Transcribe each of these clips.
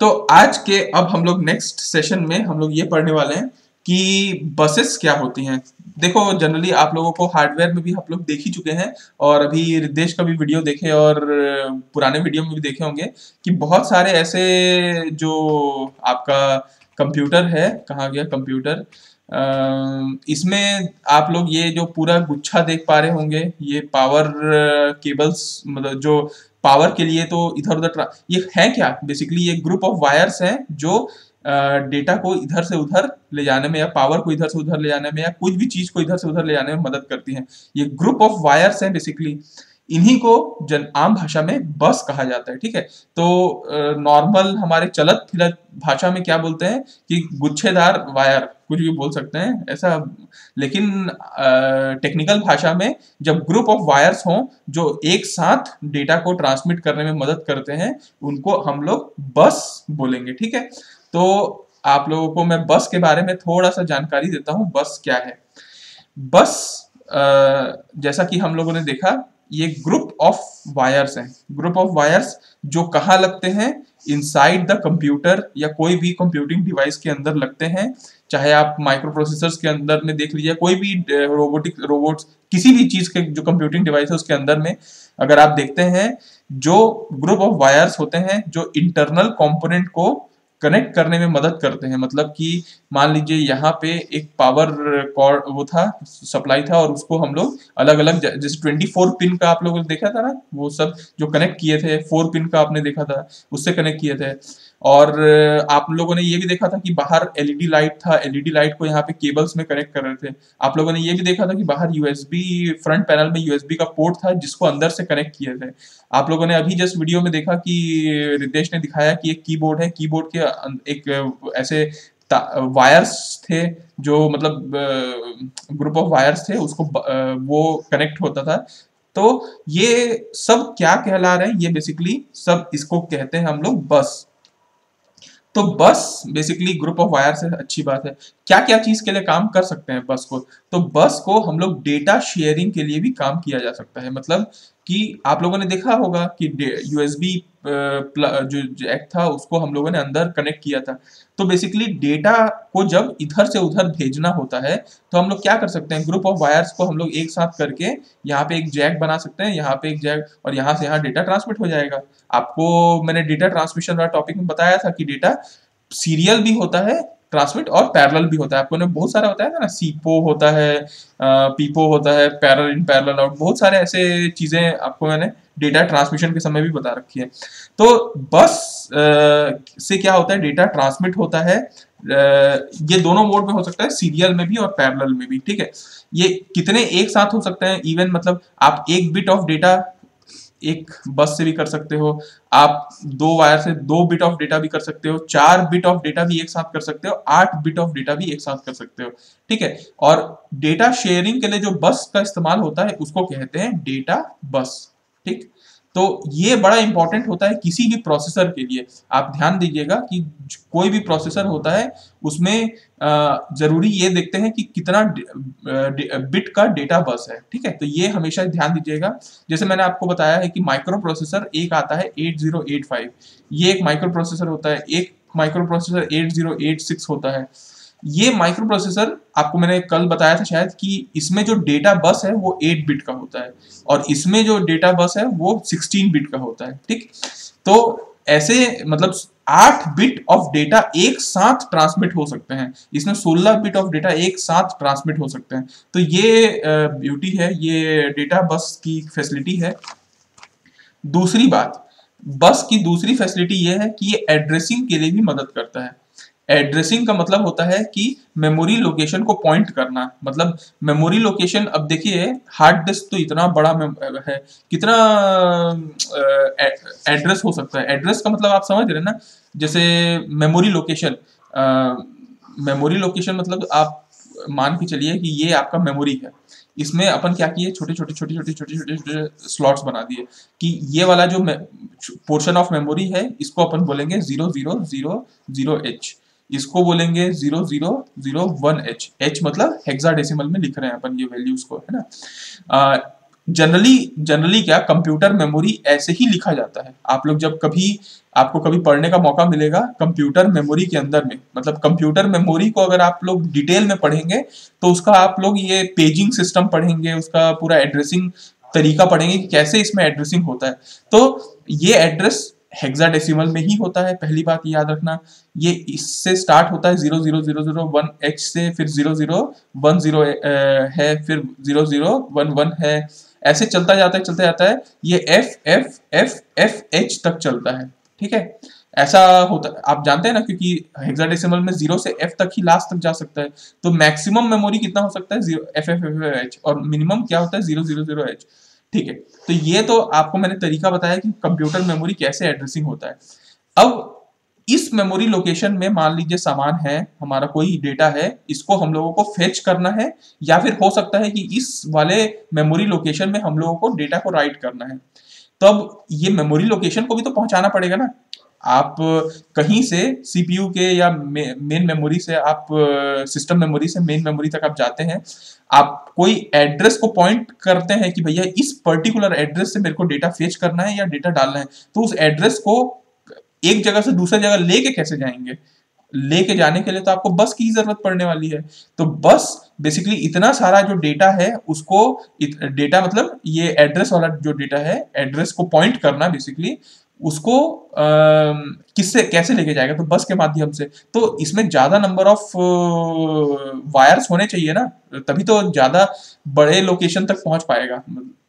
तो आज के अब हम लोग नेक्स्ट सेशन में हम लोग ये पढ़ने वाले हैं कि बसेस क्या होती हैं। देखो जनरली आप लोगों को हार्डवेयर में भी आप लोग देख ही चुके हैं और अभी रितेश का भी वीडियो देखे और पुराने वीडियो में भी देखे होंगे कि बहुत सारे ऐसे जो आपका कंप्यूटर है, कहाँ गया कंप्यूटर, इसमें आप लोग ये जो पूरा गुच्छा देख पा रहे होंगे, ये पावर केबल्स, मतलब जो पावर के लिए तो इधर उधर ये है क्या, बेसिकली ये ग्रुप ऑफ वायर्स हैं जो डेटा को इधर से उधर ले जाने में या पावर को इधर से उधर ले जाने में या कुछ भी चीज को इधर से उधर ले जाने में मदद करती हैं। ये ग्रुप ऑफ वायर्स हैं बेसिकली, इन्हीं को आम भाषा में बस कहा जाता है। ठीक है, तो नॉर्मल हमारे चलत फिरत भाषा में क्या बोलते हैं कि गुच्छेदार वायर, कुछ भी बोल सकते हैं ऐसा, लेकिन टेक्निकल भाषा में जब ग्रुप ऑफ वायर्स हों जो एक साथ डेटा को ट्रांसमिट करने में मदद करते हैं, उनको हम लोग बस बोलेंगे। ठीक है, तो आप लोगों को मैं बस के बारे में थोड़ा सा जानकारी देता हूं। बस क्या है? बस जैसा कि हम लोगों ने देखा, ये ग्रुप ऑफ वायर्स हैं। ग्रुप ऑफ वायर्स जो कहाँ लगते हैं? इनसाइड द कंप्यूटर या कोई भी कंप्यूटिंग डिवाइस के अंदर लगते हैं। चाहे आप माइक्रो प्रोसेसर्स के अंदर में देख लीजिए, कोई भी रोबोट्स, किसी भी चीज के जो कंप्यूटिंग डिवाइस है उसके अंदर में अगर आप देखते हैं, जो ग्रुप ऑफ वायर्स होते हैं जो इंटरनल कंपोनेंट को कनेक्ट करने में मदद करते हैं। मतलब कि मान लीजिए यहाँ पे एक पावर कॉर्ड वो था, सप्लाई था, और उसको हम लोग अलग अलग, जैसे 24 पिन का आप लोगों ने देखा था ना, वो सब जो कनेक्ट किए थे, 4 पिन का आपने देखा था, उससे कनेक्ट किए थे। और आप लोगों ने ये भी देखा था कि बाहर एलईडी लाइट था, एलईडी लाइट को यहाँ पे केबल्स में कनेक्ट कर रहे थे। आप लोगों ने ये भी देखा था कि बाहर यूएसबी, फ्रंट पैनल में यूएसबी का पोर्ट था जिसको अंदर से कनेक्ट किए थे। आप लोगों ने अभी जस्ट वीडियो में देखा कि रितेश ने दिखाया कि एक कीबोर्ड है, कीबोर्ड के एक ऐसे वायर्स थे जो मतलब ग्रुप ऑफ वायर्स थे, उसको वो कनेक्ट होता था। तो ये सब क्या कहला रहे हैं? ये बेसिकली सब इसको कहते हैं हम लोग बस। तो बस बेसिकली ग्रुप ऑफ वायर्स है, अच्छी बात है। क्या क्या चीज के लिए काम कर सकते हैं बस को? तो बस को हम लोग डेटा शेयरिंग के लिए भी काम किया जा सकता है। मतलब कि आप लोगों ने देखा होगा कि यूएसबी जो जैक था उसको हम लोगों ने अंदर कनेक्ट किया था। तो बेसिकली डेटा को जब इधर से उधर भेजना होता है तो हम लोग क्या कर सकते हैं? ग्रुप ऑफ वायर्स को हम लोग एक साथ करके यहाँ पे एक जैक बना सकते हैं, यहाँ पे एक जैक, और यहाँ से यहाँ डेटा ट्रांसमिट हो जाएगा। आपको मैंने डेटा ट्रांसमिशन वाला टॉपिक में बताया था कि डेटा सीरियल भी होता है ट्रांसमिट और पैरेलल भी होता है। आपको ने बहुत सारा बताया था ना, सीपो होता है, पीपो होता है, पैरेलल इन पैरेलल आउट, बहुत सारे ऐसे चीजें आपको मैंने डेटा ट्रांसमिशन के समय भी बता रखी है। तो बस से क्या होता है? डेटा ट्रांसमिट होता है, ये दोनों मोड में हो सकता है, सीरियल में भी और पैरेलल में भी। ठीक है, ये कितने एक साथ हो सकते हैं? इवन मतलब आप एक बिट ऑफ डेटा एक बस से भी कर सकते हो, आप 2 वायर से 2 बिट ऑफ डेटा भी कर सकते हो, 4 बिट ऑफ डेटा भी एक साथ कर सकते हो, 8 बिट ऑफ डेटा भी एक साथ कर सकते हो। ठीक है, और डेटा शेयरिंग के लिए जो बस का इस्तेमाल होता है उसको कहते हैं डेटा बस। ठीक, तो ये बड़ा इंपॉर्टेंट होता है किसी भी प्रोसेसर के लिए। आप ध्यान दीजिएगा कि कोई भी प्रोसेसर होता है उसमें जरूरी ये देखते हैं कि कितना बिट का डेटा बस है। ठीक है, तो ये हमेशा ध्यान दीजिएगा। जैसे मैंने आपको बताया है कि माइक्रो प्रोसेसर एक आता है 8085, ये एक माइक्रो प्रोसेसर होता है। एक माइक्रो प्रोसेसर 8086 होता है। ये माइक्रो प्रोसेसर आपको मैंने कल बताया था शायद कि इसमें जो डेटा बस है वो 8 बिट का होता है और इसमें जो डेटा बस है वो 16 बिट का होता है। ठीक, तो ऐसे मतलब 8 बिट ऑफ डेटा एक साथ ट्रांसमिट हो सकते हैं, इसमें 16 बिट ऑफ डेटा एक साथ ट्रांसमिट हो सकते हैं। तो ये ब्यूटी है, ये डेटा बस की फैसिलिटी है। दूसरी बात, बस की दूसरी फैसिलिटी ये है कि ये एड्रेसिंग के लिए भी मदद करता है। एड्रेसिंग का मतलब होता है कि मेमोरी लोकेशन को पॉइंट करना। मतलब मेमोरी लोकेशन, अब देखिए हार्ड डिस्क तो इतना बड़ा है, कितना एड्रेस हो सकता है। एड्रेस का मतलब आप समझ रहे हैं ना, जैसे मेमोरी लोकेशन, मेमोरी लोकेशन मतलब आप मान के चलिए कि ये आपका मेमोरी है, इसमें अपन क्या किए, छोटे छोटे छोटे छोटे छोटे छोटे छोटे स्लॉट्स बना दिए कि ये वाला जो पोर्शन ऑफ मेमोरी है इसको अपन बोलेंगे 0000H, इसको बोलेंगे 0001H। H मतलब हेक्साडेसिमल में लिख रहे हैं अपन ये वैल्यूज को, है ना। जनरली क्या कंप्यूटर मेमोरी ऐसे ही लिखा जाता है। आप लोग जब कभी आपको कभी पढ़ने का मौका मिलेगा कंप्यूटर मेमोरी के अंदर में, मतलब कंप्यूटर मेमोरी को अगर आप लोग डिटेल में पढ़ेंगे तो उसका आप लोग ये पेजिंग सिस्टम पढ़ेंगे, उसका पूरा एड्रेसिंग तरीका पढ़ेंगे कि कैसे इसमें एड्रेसिंग होता है। तो ये एड्रेस हेक्साडेसिमल में ही होता है, पहली बात याद रखना। ये इससे स्टार्ट होता है 00001H से, फिर 0010 है, फिर 0011 है, ऐसे चलता जाता है। ये FFFFH तक चलता है, ठीक है। ऐसा होता आप जानते हैं ना, क्योंकि हेक्साडेसिमल में 0 से F तक ही लास्ट तक जा सकता है। तो मैक्सिमम मेमोरी कितना हो सकता है, FFFH, और मिनिमम क्या होता है 000H, ठीक है। तो ये तो आपको मैंने तरीका बताया कि कंप्यूटर मेमोरी कैसे एड्रेसिंग होता है। अब इस मेमोरी लोकेशन में मान लीजिए सामान है, हमारा कोई डेटा है, इसको हम लोगों को फेच करना है, या फिर हो सकता है कि इस वाले मेमोरी लोकेशन में हम लोगों को डेटा को राइट करना है। तो अब ये मेमोरी लोकेशन को भी तो पहुंचाना पड़ेगा ना। आप कहीं से सीपीयू के या मेन मेमोरी से, आप सिस्टम मेमोरी से मेन मेमोरी तक आप जाते हैं, आप कोई एड्रेस को पॉइंट करते हैं कि भैया इस पर्टिकुलर एड्रेस से मेरे को डेटा फेच करना है या डेटा डालना है। तो उस एड्रेस को एक जगह से दूसरी जगह लेके कैसे जाएंगे? लेके जाने के लिए तो आपको बस की जरूरत पड़ने वाली है। तो बस बेसिकली इतना सारा जो डेटा है उसको, डेटा मतलब ये एड्रेस वाला जो डेटा है, एड्रेस को पॉइंट करना बेसिकली, उसको किससे कैसे लेके जाएगा? तो बस के माध्यम से। तो इसमें ज्यादा नंबर ऑफ वायर्स होने चाहिए ना, तभी तो ज्यादा बड़े लोकेशन तक पहुंच पाएगा,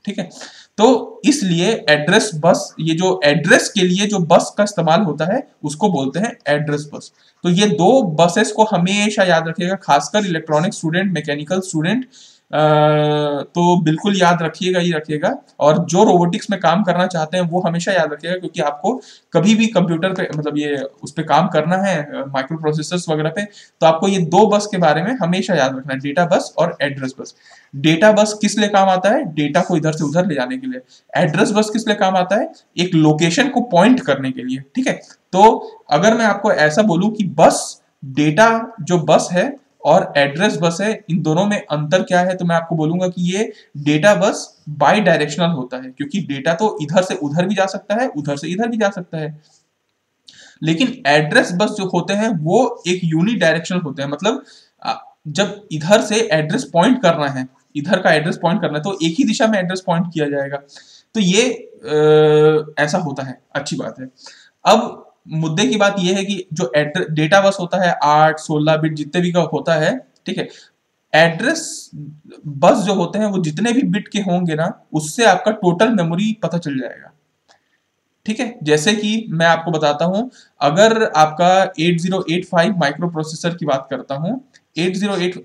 ठीक है। तो इसलिए एड्रेस बस, ये जो एड्रेस के लिए जो बस का इस्तेमाल होता है उसको बोलते हैं एड्रेस बस। तो ये दो बसेस को हमेशा याद रखिएगा, खासकर इलेक्ट्रॉनिक स्टूडेंट, मैकेनिकल स्टूडेंट, तो बिल्कुल याद रखिएगा ही रखिएगा। और जो रोबोटिक्स में काम करना चाहते हैं वो हमेशा याद रखिएगा, क्योंकि आपको कभी भी कंप्यूटर पे, मतलब ये उस पर काम करना है माइक्रो प्रोसेसर्स वगैरह पे, तो आपको ये दो बस के बारे में हमेशा याद रखना है, डेटा बस और एड्रेस बस। डेटा बस किस लिए काम आता है? डेटा को इधर से उधर ले जाने के लिए। एड्रेस बस किस लिए काम आता है? एक लोकेशन को पॉइंट करने के लिए, ठीक है। तो अगर मैं आपको ऐसा बोलूं कि बस, डेटा जो बस है और एड्रेस बस है, इन दोनों में अंतर क्या है, तो मैं आपको बोलूंगा कि ये डेटा बस बाई डायरेक्शनल होता है, क्योंकि डेटा तो इधर से उधर भी जा सकता है, उधर से इधर भी जा सकता है। लेकिन एड्रेस बस जो होते हैं वो एक यूनि डायरेक्शनल होते हैं, मतलब जब इधर से एड्रेस पॉइंट करना है, इधर का एड्रेस पॉइंट करना है, तो एक ही दिशा में एड्रेस पॉइंट किया जाएगा। तो ये ऐसा होता है, अच्छी बात है। अब मुद्दे की बात यह है कि जो डेटा बस होता है 8, 16 बिट जितने भी का होता है, ठीक है। एड्रेस बस जो होते हैं वो जितने भी बिट के होंगे ना, उससे आपका टोटल मेमोरी पता चल जाएगा, ठीक है। जैसे कि मैं आपको बताता हूं, अगर आपका 8085 माइक्रो प्रोसेसर की बात करता हूं, 808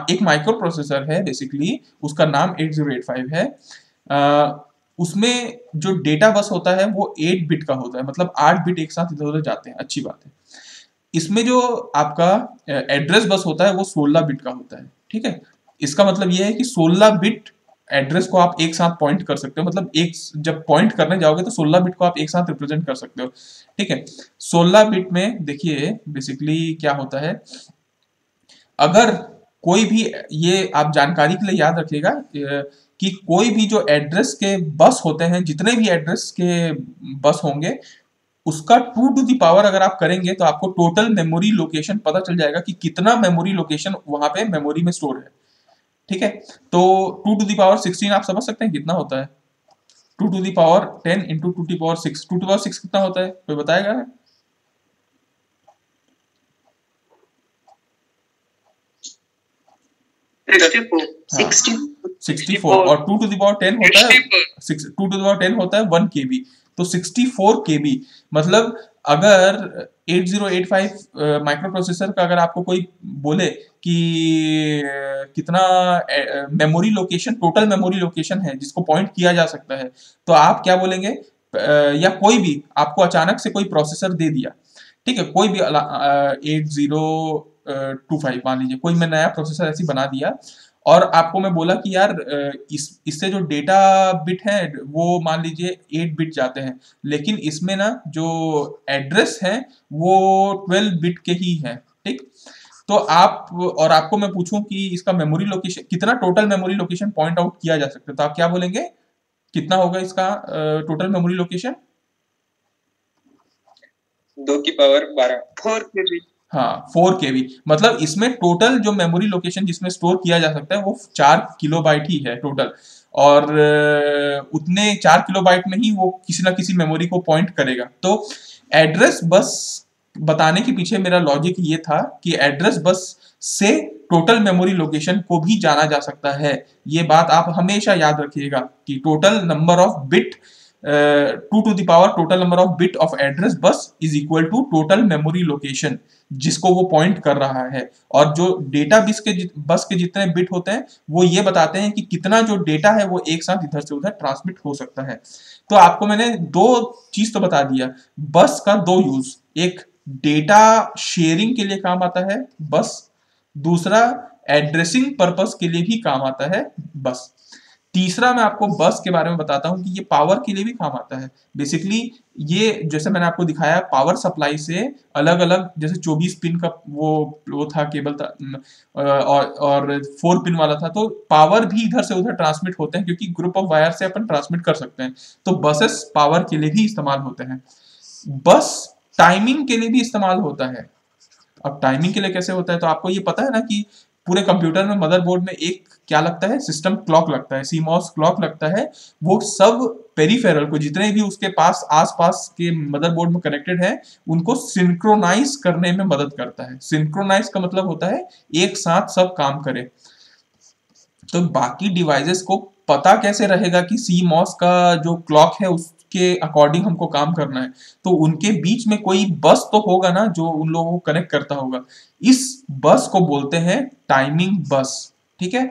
एक माइक्रो प्रोसेसर है बेसिकली, उसका नाम 8085 है। उसमें जो डेटा बस होता है वो 8 बिट का होता है, मतलब 8 बिट एक साथ इधर उधर जाते हैं, अच्छी बात है। इसमें जो आपका एड्रेस बस होता है वो 16 बिट का होता है, ठीक है। इसका मतलब यह है कि 16 बिट एड्रेस को आप एक साथ पॉइंट कर सकते हो, मतलब एक जब पॉइंट करने जाओगे तो 16 बिट को आप एक साथ रिप्रेजेंट कर सकते हो, ठीक है। 16 बिट में देखिए बेसिकली क्या होता है, अगर कोई भी, ये आप जानकारी के लिए याद रखिएगा कि कोई भी जो एड्रेस के बस होते हैं, जितने भी एड्रेस के बस होंगे, उसका 2 टू दी पावर अगर आप करेंगे तो आपको टोटल मेमोरी लोकेशन पता चल जाएगा कि कितना मेमोरी लोकेशन वहां पे मेमोरी में स्टोर है, ठीक है। तो 2 टू दी पावर 16 आप समझ सकते हैं कितना होता है? 2 to the power 10 into 2 to the power 6, 2 to power 6 कितना होता है, कोई बताएगा? 64 और 2 टू द पावर 10 होता है 2 टू द पावर 10 होता है 1 केबी। तो 64 केबी, मतलब अगर 8085 माइक्रो प्रोसेसर का अगर आपको कोई बोले कि कितना memory location, total memory location है जिसको पॉइंट किया जा सकता है, तो आप क्या बोलेंगे? या कोई भी आपको अचानक से कोई प्रोसेसर दे दिया, ठीक है, कोई भी 8025 मान लीजिए, कोई मैं नया प्रोसेसर ऐसी बना दिया, और आपको मैं बोला कि यार इससे जो डेटा बिट है वो मान लीजिए 8 बिट जाते हैं, लेकिन इसमें ना जो एड्रेस है वो 12 बिट के ही है, ठीक। तो आप, और आपको मैं पूछूं कि इसका मेमोरी लोकेशन कितना, total memory location point out किया जा सकता है, तो आप क्या बोलेंगे? कितना होगा इसका टोटल मेमोरी लोकेशन? 2 की पावर 12, 4 KB। हाँ 4 KB, मतलब इसमें टोटल जो मेमोरी लोकेशन जिसमें स्टोर किया जा सकता है वो 4 किलोबाइट ही है टोटल। और उतने 4 किलोबाइट में ही वो किसी ना किसी मेमोरी को पॉइंट करेगा। तो एड्रेस बस बताने के पीछे मेरा लॉजिक ये था कि एड्रेस बस से टोटल मेमोरी लोकेशन को भी जाना जा सकता है। ये बात आप हमेशा याद रखिएगा कि total number of bit 2 to the power total number of bit of address bus is equal to total memory location जिसको वो पॉइंट कर रहा है। और जो डेटा बस के जितने बिट होते हैं वो ये बताते हैं कि कितना जो डेटा है वो एक साथ इधर से उधर ट्रांसमिट हो सकता है। तो आपको मैंने दो चीज तो बता दिया, बस का दो यूज, एक डेटा शेयरिंग के लिए काम आता है बस, दूसरा एड्रेसिंग पर्पस के लिए भी काम आता है बस। तीसरा मैं आपको बस के बारे में बताता हूं कि ये पावर के लिए भी काम आता है। बेसिकली ये जैसे मैंने आपको दिखाया पावर सप्लाई से अलग अलग, जैसे 24 पिन का वो था केबल था, और 4 पिन वाला था, तो पावर भी इधर से उधर ट्रांसमिट होते हैं क्योंकि ग्रुप ऑफ वायर से अपन ट्रांसमिट कर सकते हैं। तो बसेस पावर के लिए भी इस्तेमाल होते हैं। बस टाइमिंग के लिए भी इस्तेमाल होता है। अब टाइमिंग के लिए कैसे होता है, तो आपको ये पता है ना कि पूरे कंप्यूटर में मदरबोर्ड में एक क्या लगता है, सिस्टम क्लॉक लगता है, सीमॉस क्लॉक लगता है। वो सब पेरिफेरल को जितने भी उसके पास आसपास के मदरबोर्ड में कनेक्टेड है उनको सिंक्रोनाइज करने में मदद करता है। सिंक्रोनाइज का मतलब होता है एक साथ सब काम करे। तो बाकी डिवाइसेस को पता कैसे रहेगा कि सीमॉस का जो क्लॉक है उसके अकॉर्डिंग हमको काम करना है, तो उनके बीच में कोई बस तो होगा ना जो उन लोगों को कनेक्ट करता होगा। इस बस को बोलते हैं टाइमिंग बस। ठीक है,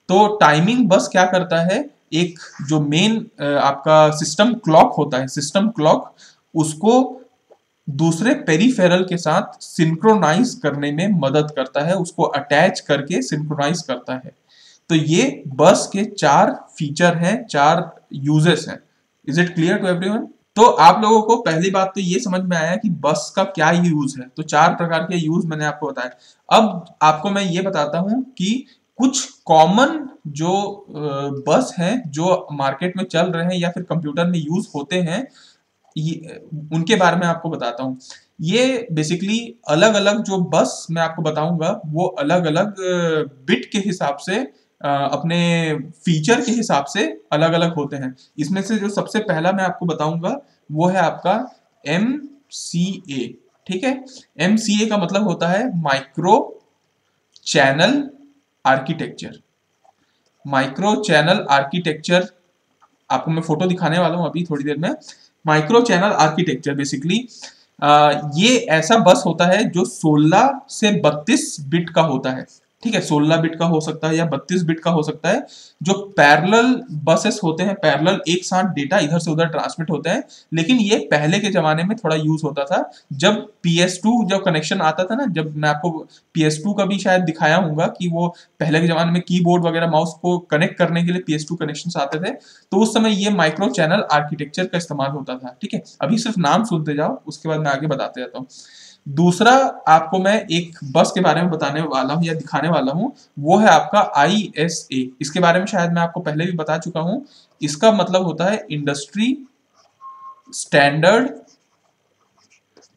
तो टाइमिंग बस क्या करता है, एक जो मेन आपका सिस्टम क्लॉक होता है, सिस्टम क्लॉक उसको दूसरे पेरिफेरल के साथ सिंक्रोनाइज करने में मदद करता है, उसको अटैच करके सिंक्रोनाइज करता है। तो ये बस के 4 फीचर हैं, 4 यूजेस हैं। Is it clear to everyone? तो आप लोगों को पहली बात तो ये समझ में आया कि बस का क्या यूज है। तो 4 प्रकार के यूज मैंने आपको बताया। अब आपको मैं ये बताता हूं कि कुछ कॉमन जो बस हैं जो मार्केट में चल रहे हैं या फिर कंप्यूटर में यूज होते हैं, उनके बारे में आपको बताता हूँ। ये बेसिकली अलग अलग जो बस मैं आपको बताऊंगा वो अलग अलग बिट के हिसाब से अपने फीचर के हिसाब से अलग अलग होते हैं। इसमें से जो सबसे पहला मैं आपको बताऊंगा वो है आपका MCA। ठीक है, MCA का मतलब होता है micro channel architecture. Micro channel architecture आपको मैं फोटो दिखाने वाला हूं अभी थोड़ी देर में। माइक्रो चैनल आर्किटेक्चर बेसिकली ये ऐसा बस होता है जो 16 से 32 बिट का होता है। ठीक है, 16 बिट का हो सकता है या 32 बिट का हो सकता है। जो पैरेलल बसेस होते हैं, पैरेलल एक साथ डेटा इधर से उधर ट्रांसमिट होते हैं। लेकिन ये पहले के जमाने में थोड़ा यूज होता था जब PS2 जब कनेक्शन आता था ना, जब मैं आपको PS2 का भी शायद दिखाया होगा कि वो पहले के जमाने में कीबोर्ड वगैरह माउस को कनेक्ट करने के लिए PS2 कनेक्शन आते थे, तो उस समय ये माइक्रो चैनल आर्किटेक्चर का इस्तेमाल होता था। ठीक है, अभी सिर्फ नाम सुनते जाओ, उसके बाद मैं आगे बताते जाता हूँ। दूसरा आपको मैं एक बस के बारे में बताने वाला हूँ या दिखाने वाला हूँ, वो है आपका ISA। इसके बारे में शायद मैं आपको पहले भी बता चुका हूँ। इसका मतलब होता है इंडस्ट्री स्टैंडर्ड,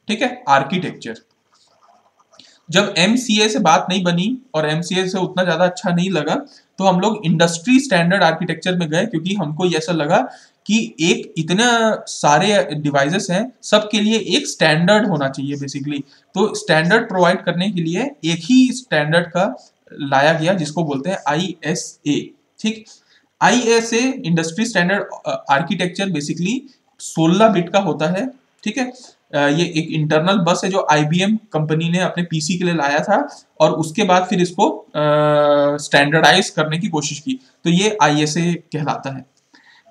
ठीक है, आर्किटेक्चर। जब MCA से बात नहीं बनी और MCA से उतना ज्यादा अच्छा नहीं लगा, तो हम लोग इंडस्ट्री स्टैंडर्ड आर्किटेक्चर में गए, क्योंकि हमको ऐसा लगा कि एक इतने सारे डिवाइसेस हैं, सबके लिए एक स्टैंडर्ड होना चाहिए बेसिकली। तो स्टैंडर्ड प्रोवाइड करने के लिए एक ही स्टैंडर्ड का लाया गया जिसको बोलते हैं ISA। ठीक, ISA industry standard architecture basically 16 bit का होता है। ठीक है, ये एक इंटरनल बस है जो IBM कंपनी ने अपने PC के लिए लाया था और उसके बाद फिर इसको स्टैंडर्डाइज करने की कोशिश की, तो ये ISA कहलाता है।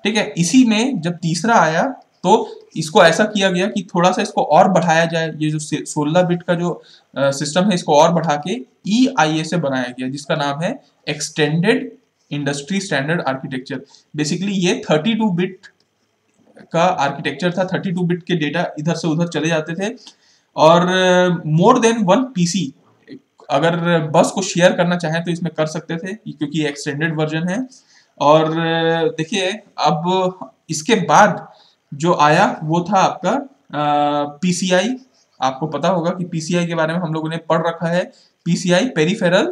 ठीक है, इसी में जब तीसरा आया तो इसको ऐसा किया गया कि थोड़ा सा इसको और बढ़ाया जाए, ये जो 16 बिट का जो सिस्टम है इसको और बढ़ा के EISA बनाया गया, जिसका नाम है extended industry standard architecture. Basically ये 32 बिट का आर्किटेक्चर था, 32 बिट के डेटा इधर से उधर चले जाते थे और मोर देन 1 PC अगर बस को शेयर करना चाहें तो इसमें कर सकते थे, क्योंकि एक्सटेंडेड वर्जन है। और देखिए अब इसके बाद जो आया वो था आपका पीसीआई। आपको पता होगा कि पीसीआई के बारे में हम लोगों ने पढ़ रखा है, पीसीआई पेरिफेरल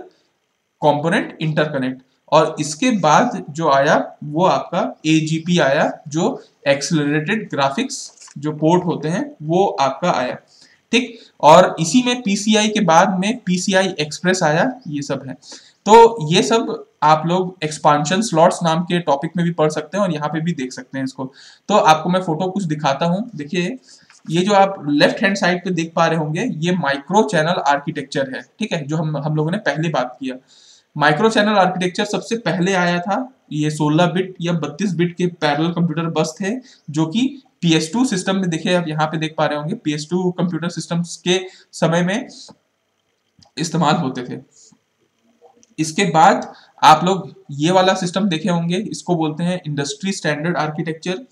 कंपोनेंट इंटरकनेक्ट। और इसके बाद जो आया वो आपका एजीपी आया, जो एक्सेलरेटेड ग्राफिक्स जो पोर्ट होते हैं वो आपका आया, ठीक। और इसी में पीसीआई के बाद में पीसीआई एक्सप्रेस आया, ये सब है। तो ये सब आप लोग एक्सपांशन स्लॉट्स नाम के टॉपिक में भी पढ़ सकते हैं और यहाँ पे भी देख सकते हैं इसको। तो आपको मैं फोटो कुछ दिखाता हूँ, देखिए ये जो आप लेफ्ट हैंड साइड पे देख पा रहे होंगे ये माइक्रो चैनल आर्किटेक्चर है, ठीक है, जो हम लोगों ने पहले बात किया। माइक्रो चैनल आर्किटेक्चर सबसे पहले आया था, ये 16 बिट या 32 बिट के पैरेलल कंप्यूटर बस थे, जो कि PS2 सिस्टम में, देखिए आप यहाँ पे देख पा रहे होंगे, PS2 कंप्यूटर सिस्टम्स के समय में इस्तेमाल होते थे। इसके बाद आप लोग ये वाला सिस्टम देखे होंगे, इसको बोलते हैं industry standard architecture.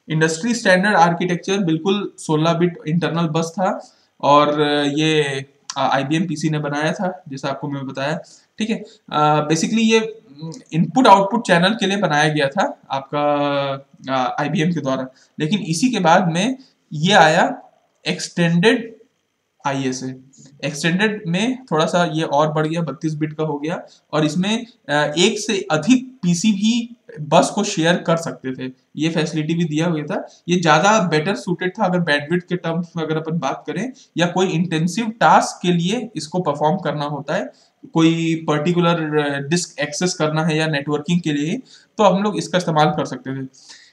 Industry standard architecture बिल्कुल 16 बिट इंटरनल बस था, और ये IBM PC ने बनाया था, जैसा आपको मैं बताया, ठीक है। बेसिकली ये इनपुट आउटपुट चैनल के लिए बनाया गया था आपका IBM के द्वारा। लेकिन इसी के बाद में ये आया एक्सटेंडेड ISA। एक्सटेंडेड में थोड़ा सा ये और बढ़ गया, 32 बिट का हो गया, और इसमें एक से अधिक पीसी भी बस को शेयर कर सकते थे, ये फैसिलिटी भी दिया हुआ था। ये ज्यादा बेटर सूटेड था अगर बैंडविड्थ के टर्म्स में अगर अपन बात करें, या कोई इंटेंसिव टास्क के लिए इसको परफॉर्म करना होता है, कोई पर्टिकुलर डिस्क एक्सेस करना है या नेटवर्किंग के लिए, तो हम लोग इसका इस्तेमाल कर सकते थे।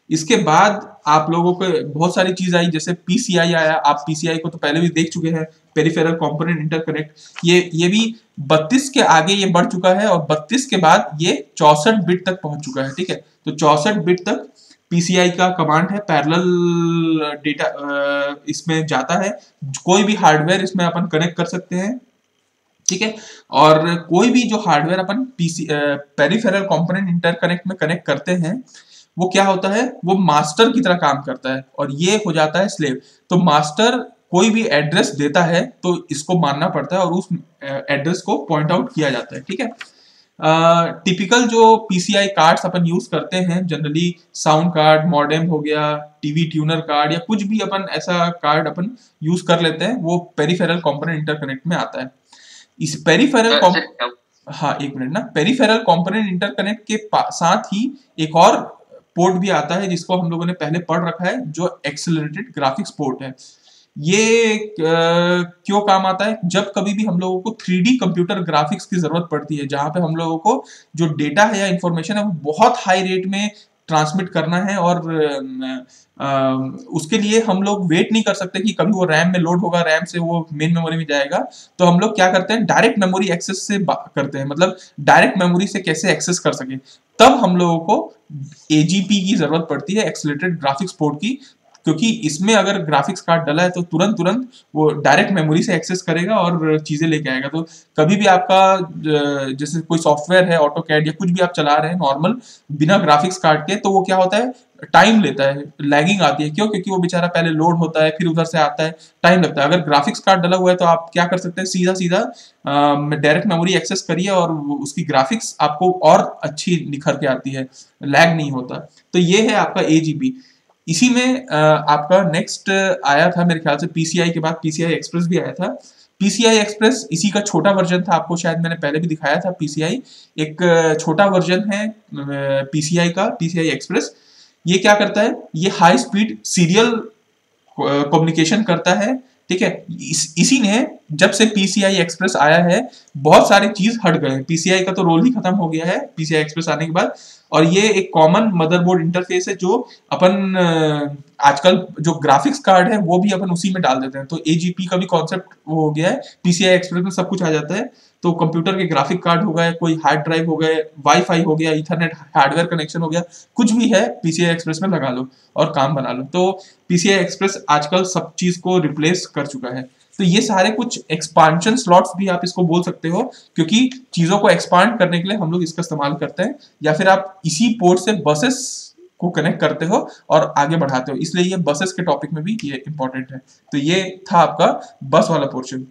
इसके बाद आप लोगों को बहुत सारी चीज आई, जैसे पीसीआई आया। आप पीसीआई को तो पहले भी देख चुके हैं, पेरिफेरल कंपोनेंट इंटरकनेक्ट। ये भी 32 के आगे ये बढ़ चुका है, और 32 के बाद ये 64 बिट तक पहुंच चुका है, ठीक है। तो 64 बिट तक पीसीआई का कमांड है, पैरेलल डेटा इसमें जाता है, कोई भी हार्डवेयर इसमें अपन कनेक्ट कर सकते हैं, ठीक है। और कोई भी जो हार्डवेयर अपन पेरिफेरल कंपोनेंट इंटरकनेक्ट में कनेक्ट करते हैं, वो क्या होता है, वो मास्टर की तरह काम करता है, और ये हो जाता है स्लेव। तो मास्टर कोई भी एड्रेस देता है तो इसको मानना पड़ता है, और उस एड्रेस को पॉइंट आउट किया जाता है, ठीक है। टिपिकल जो पीसीआई कार्ड्स अपन यूज करते हैं जनरली, साउंड कार्ड, मॉडेम हो गया, टीवी ट्यूनर कार्ड, या कुछ भी अपन ऐसा कार्ड अपन यूज कर लेते हैं, वो पेरिफेरल कंपोनेंट इंटरकनेक्ट में आता है। इस पेरिफेरल हाँ एक मिनट ना, पेरिफेरल कंपोनेंट इंटरकनेक्ट के साथ ही एक और पोर्ट भी आता है, जिसको हम लोगों ने पहले पढ़ रखा है, जो एक्सेलरेटेड ग्राफिक्स पोर्ट है। ये क्यों काम आता है, जब कभी भी हम लोगों को 3D कंप्यूटर ग्राफिक्स की जरूरत पड़ती है, जहां पे हम लोगों को जो डेटा है या इंफॉर्मेशन है वो बहुत हाई रेट में ट्रांसमिट करना है, और उसके लिए हम लोग वेट नहीं कर सकते कि कभी वो रैम में लोड होगा, रैम से वो मेन मेमोरी में जाएगा। तो हम लोग क्या करते हैं, डायरेक्ट मेमोरी एक्सेस से करते हैं, मतलब डायरेक्ट मेमोरी से कैसे एक्सेस कर सके, तब हम लोगों को AGP की जरूरत पड़ती है, एक्सेलरेटेड ग्राफिक्स पोर्ट की। क्योंकि इसमें अगर ग्राफिक्स कार्ड डला है तो तुरंत वो डायरेक्ट मेमोरी से एक्सेस करेगा और चीजें लेके आएगा। तो कभी भी आपका जैसे कोई सॉफ्टवेयर है, ऑटोकैड या कुछ भी आप चला रहे हैं नॉर्मल बिना ग्राफिक्स कार्ड के, तो वो क्या होता है, टाइम लेता है, लैगिंग आती है। क्यों? क्योंकि वो बेचारा पहले लोड होता है, फिर उधर से आता है, टाइम लगता है। अगर ग्राफिक्स कार्ड डला हुआ है तो आप क्या कर सकते हैं, सीधा सीधा डायरेक्ट मेमोरी एक्सेस करिए, और उसकी ग्राफिक्स आपको और अच्छी निखर के आती है, लैग नहीं होता। तो ये है आपका AGP। इसी में आपका नेक्स्ट आया था मेरे ख्याल से, पीसीआई के बाद PCI एक्सप्रेस भी आया था। PCI एक्सप्रेस इसी का छोटा वर्जन था, आपको शायद मैंने पहले भी दिखाया था। PCI एक छोटा वर्जन है PCI का, PCI एक्सप्रेस। ये क्या करता है, ये हाई स्पीड सीरियल कम्युनिकेशन करता है, ठीक है। इसी ने जब से PCI एक्सप्रेस आया है बहुत सारी चीज हट गए हैं, PCI का तो रोल ही खत्म हो गया है PCI एक्सप्रेस आने के बाद। और ये एक कॉमन मदरबोर्ड इंटरफेस है, जो अपन आजकल जो ग्राफिक्स कार्ड है वो भी अपन उसी में डाल देते हैं। तो AGP का भी कॉन्सेप्ट वो हो गया है, PCI एक्सप्रेस में सब कुछ आ जाता है। तो कंप्यूटर के ग्राफिक कार्ड हो गए, कोई हार्ड ड्राइव हो गए, वाईफाई हो गया, इथरनेट हार्डवेयर कनेक्शन हो गया, कुछ भी है PCI एक्सप्रेस में लगा लो और काम बना लो। तो PCI एक्सप्रेस आजकल सब चीज को रिप्लेस कर चुका है। तो ये सारे कुछ एक्सपांशन स्लॉट्स भी आप इसको बोल सकते हो, क्योंकि चीजों को एक्सपांड करने के लिए हम लोग इसका इस्तेमाल करते हैं, या फिर आप इसी पोर्ट से बसेस को कनेक्ट करते हो और आगे बढ़ाते हो। इसलिए ये बसेस के टॉपिक में भी ये इंपॉर्टेंट है। तो ये था आपका बस वाला पोर्शन।